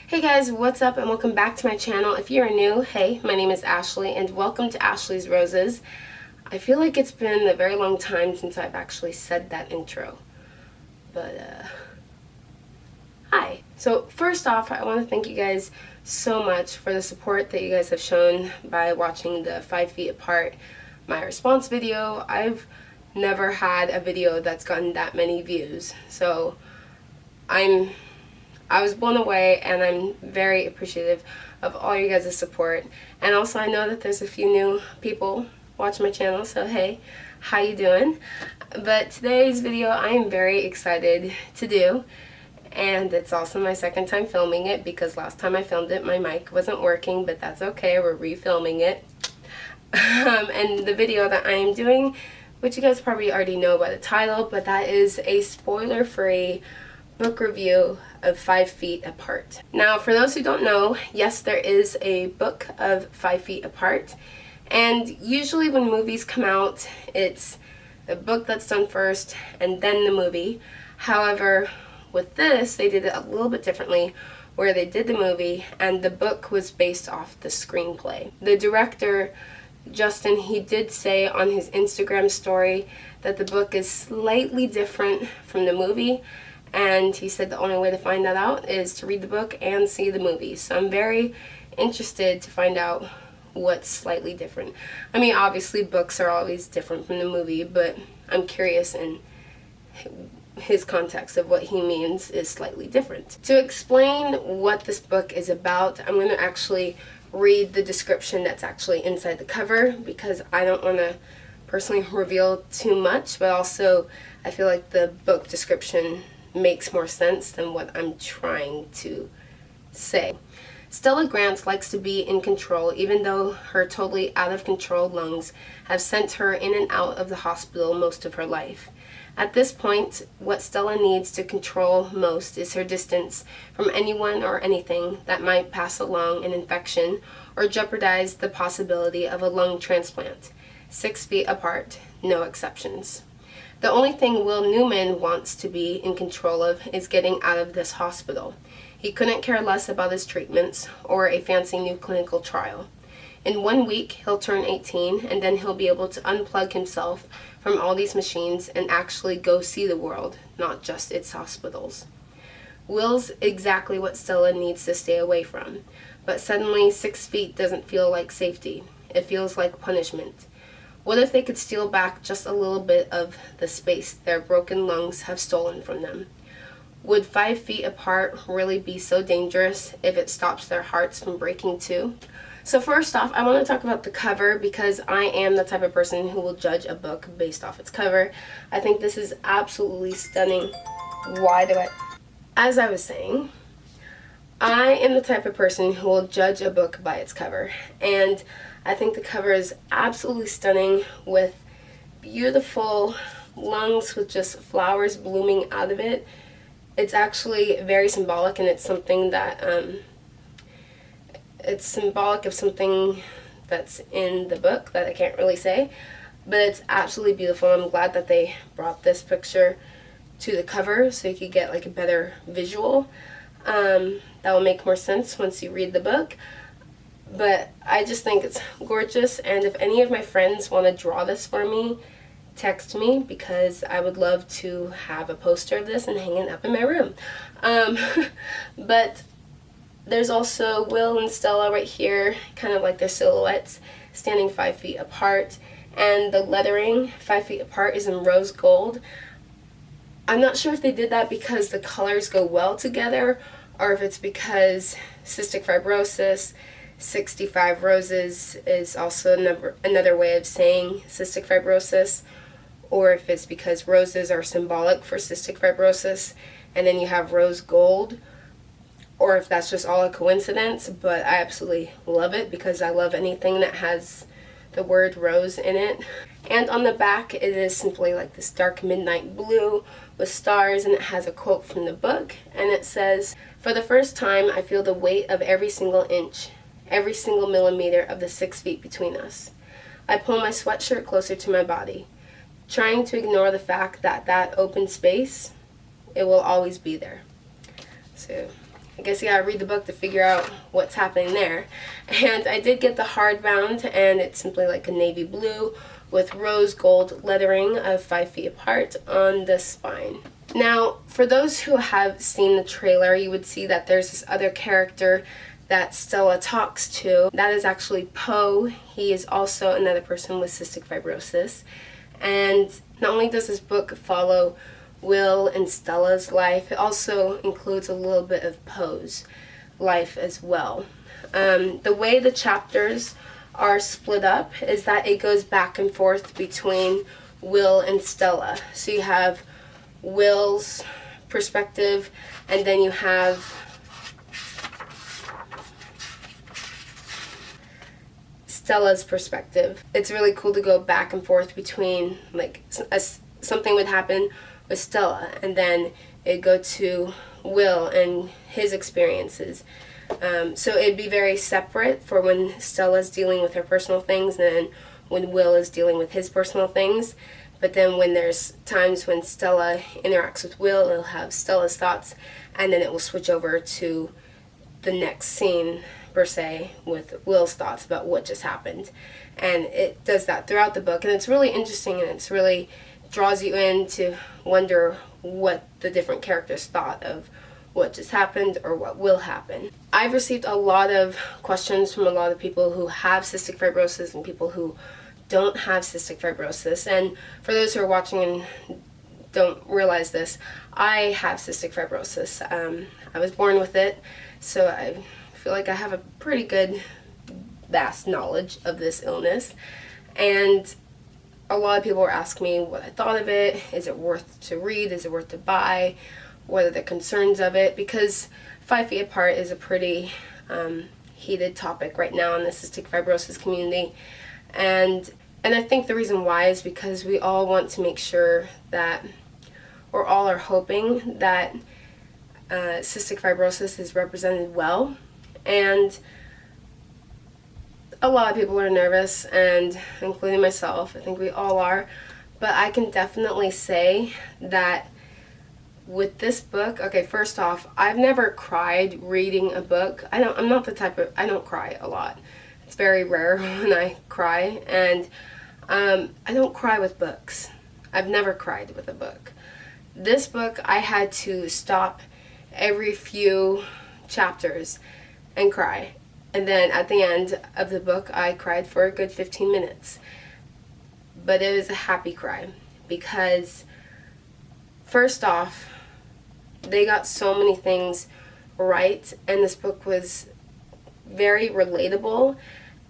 Hey guys, what's up and welcome back to my channel. If you're new, hey, my name is Ashley and welcome to Ashley's Roses. I feel like it's been a very long time since I've actually said that intro, but hi. So first off, I want to thank you guys so much for the support that you guys have shown by watching the 5 feet apart my response video. I've never had a video that's gotten that many views, so I was blown away, and I'm very appreciative of all you guys' support. And also, I know that there's a few new people watching my channel, so hey, how you doing? But today's video I am very excited to do, and it's also my second time filming it because last time I filmed it my mic wasn't working, but that's okay, we're refilming it. And the video that I am doing, which you guys probably already know by the title, but that is a spoiler-free book review of 5 Feet Apart. Now, for those who don't know, yes, there is a book of 5 Feet Apart, and usually when movies come out, it's the book that's done first and then the movie. However, with this, they did it a little bit differently, where they did the movie and the book was based off the screenplay. The director, Justin, he did say on his Instagram story that the book is slightly different from the movie, and he said the only way to find that out is to read the book and see the movie. So I'm very interested to find out what's slightly different. I mean, obviously books are always different from the movie, but I'm curious in his context of what he means is slightly different. To explain what this book is about, I'm going to actually read the description that's actually inside the cover, because I don't want to personally reveal too much, but also I feel like the book description makes more sense than what I'm trying to say. Stella Grant likes to be in control, even though her totally out of control lungs have sent her in and out of the hospital most of her life. At this point, what Stella needs to control most is her distance from anyone or anything that might pass along an infection or jeopardize the possibility of a lung transplant. 6 feet apart, no exceptions. The only thing Will Newman wants to be in control of is getting out of this hospital. He couldn't care less about his treatments or a fancy new clinical trial. In 1 week, he'll turn 18, and then he'll be able to unplug himself from all these machines and actually go see the world, not just its hospitals. Will's exactly what Stella needs to stay away from, but suddenly 6 feet doesn't feel like safety. It feels like punishment. What if they could steal back just a little bit of the space their broken lungs have stolen from them? Would 5 feet apart really be so dangerous if it stops their hearts from breaking too? So first off, I want to talk about the cover, because I am the type of person who will judge a book based off its cover. I think this is absolutely stunning. As I was saying, I am the type of person who will judge a book by its cover, and I think the cover is absolutely stunning, with beautiful lungs with just flowers blooming out of it. It's actually very symbolic, and it's something that it's symbolic of something that's in the book that I can't really say, but it's absolutely beautiful. I'm glad that they brought this picture to the cover so you could get like a better visual. That will make more sense once you read the book. But I just think it's gorgeous, and if any of my friends want to draw this for me, text me, because I would love to have a poster of this and hang it up in my room. But there's also Will and Stella right here, kind of like their silhouettes, standing 5 feet apart, and the lettering 5 feet apart is in rose gold. I'm not sure if they did that because the colors go well together, or if it's because cystic fibrosis, 65 roses is also another way of saying cystic fibrosis, or if it's because roses are symbolic for cystic fibrosis and then you have rose gold, or if that's just all a coincidence. But I absolutely love it because I love anything that has the word rose in it. And on the back, it is simply like this dark midnight blue with stars, and it has a quote from the book, and it says, "For the first time, I feel the weight of every single inch, every single millimeter of the 6 feet between us. I pull my sweatshirt closer to my body, trying to ignore the fact that that open space, it will always be there." So I guess you gotta read the book to figure out what's happening there. And I did get the hardbound, and it's simply like a navy blue with rose gold lettering of 5 feet apart on the spine. Now, for those who have seen the trailer, you would see that there's this other character that Stella talks to. That is actually Poe. He is also another person with cystic fibrosis. And not only does this book follow Will and Stella's life, it also includes a little bit of Poe's life as well. The way the chapters are split up is that it goes back and forth between Will and Stella. So you have Will's perspective, and then you have Stella's perspective. It's really cool to go back and forth between, like, something would happen with Stella, and then it'd go to Will and his experiences. So it'd be very separate for when Stella's dealing with her personal things, and then when Will is dealing with his personal things. But then when there's times when Stella interacts with Will, it'll have Stella's thoughts, and then it will switch over to the next scene, per se, with Will's thoughts about what just happened. And it does that throughout the book, and it's really interesting, and it's really draws you in to wonder what the different characters thought of what just happened or what will happen. I've received a lot of questions from a lot of people who have cystic fibrosis and people who don't have cystic fibrosis. And for those who are watching and don't realize this, I have cystic fibrosis. I was born with it, so I feel like I have a pretty good, vast knowledge of this illness. And a lot of people were asking me what I thought of it. Is it worth to read? Is it worth to buy? What are the concerns of it? Because 5 feet apart is a pretty heated topic right now in the cystic fibrosis community. And I think the reason why is because we all want to make sure that, or all are hoping that cystic fibrosis is represented well. And a lot of people are nervous, and including myself, I think we all are. But I can definitely say that with this book, okay, first off, I've never cried reading a book. I'm not the type of, I don't cry a lot. It's very rare when I cry, and I don't cry with books. I've never cried with a book. This book, I had to stop every few chapters and cry. And then at the end of the book, I cried for a good 15 minutes. But it was a happy cry because, first off, they got so many things right, and this book was very relatable,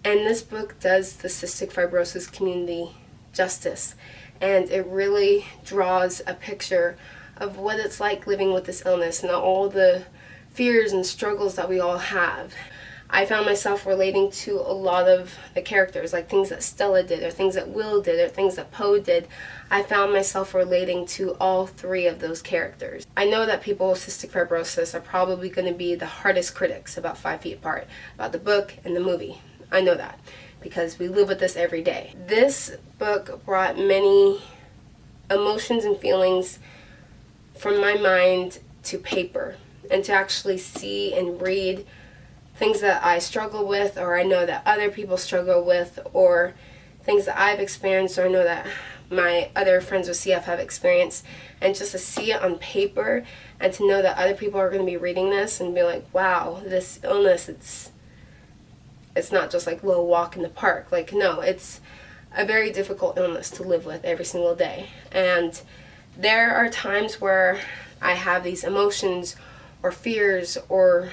and this book does the cystic fibrosis community justice, and it really draws a picture of what it's like living with this illness and all the fears and struggles that we all have. I found myself relating to a lot of the characters, like things that Stella did, or things that Will did, or things that Poe did. I found myself relating to all three of those characters. I know that people with cystic fibrosis are probably going to be the hardest critics about 5 feet apart, about the book and the movie. I know that, because we live with this every day. This book brought many emotions and feelings from my mind to paper, and to actually see and read things that I struggle with, or I know that other people struggle with, or things that I've experienced, or I know that my other friends with CF have experienced, and just to see it on paper and to know that other people are going to be reading this and be like, wow, this illness, it's not just like a little walk in the park. Like, no, it's a very difficult illness to live with every single day. And there are times where I have these emotions or fears or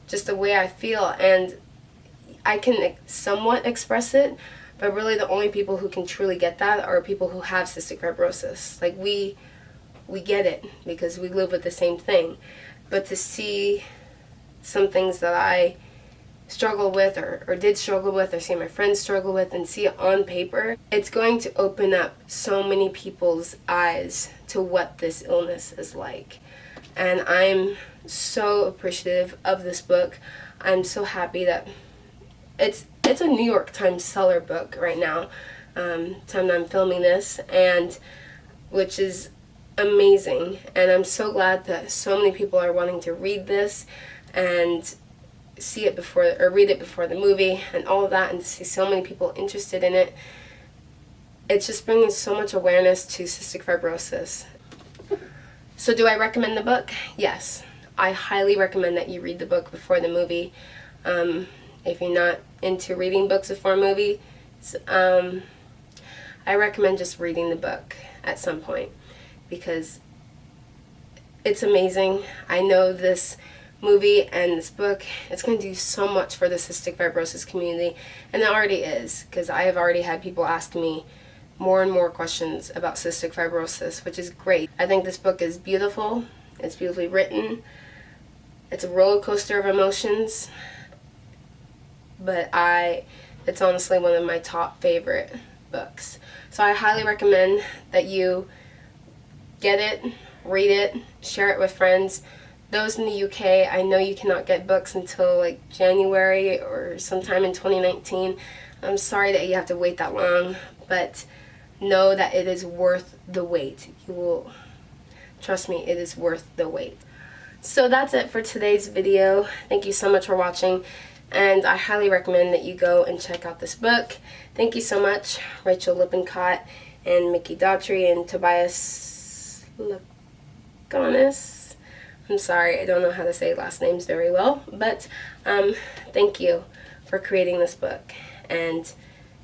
just the way I feel, and I can somewhat express it, but really the only people who can truly get that are people who have cystic fibrosis. Like, we get it because we live with the same thing. But to see some things that I struggle with or did struggle with, or see my friends struggle with, and see it on paper, it's going to open up so many people's eyes to what this illness is like. And I'm so appreciative of this book. I'm so happy that it's a New York Times seller book right now, time that I'm filming this, and which is amazing, and I'm so glad that so many people are wanting to read this and see it before, or read it before the movie and all of that, and to see so many people interested in it. It's just bringing so much awareness to cystic fibrosis. So do I recommend the book? Yes. I highly recommend that you read the book before the movie. If you're not into reading books before a movie, I recommend just reading the book at some point, because it's amazing. I know this movie and this book, it's going to do so much for the cystic fibrosis community, and it already is, because I have already had people ask me more and more questions about cystic fibrosis, which is great. I think this book is beautiful. It's beautifully written. It's a roller coaster of emotions, but it's honestly one of my top favorite books. So I highly recommend that you get it, read it, share it with friends. Those in the UK, I know you cannot get books until like January or sometime in 2019. I'm sorry that you have to wait that long, but know that it is worth the wait. You will, trust me, it is worth the wait. So that's it for today's video. Thank you so much for watching, and I highly recommend that you go and check out this book. Thank you so much, Rachel Lippincott and Mickey Daughtry and Tobias Lagonis. I'm sorry, I don't know how to say last names very well, but thank you for creating this book and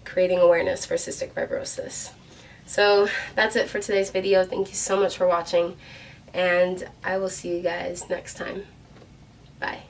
creating awareness for cystic fibrosis. So that's it for today's video. Thank you so much for watching, and I will see you guys next time. Bye.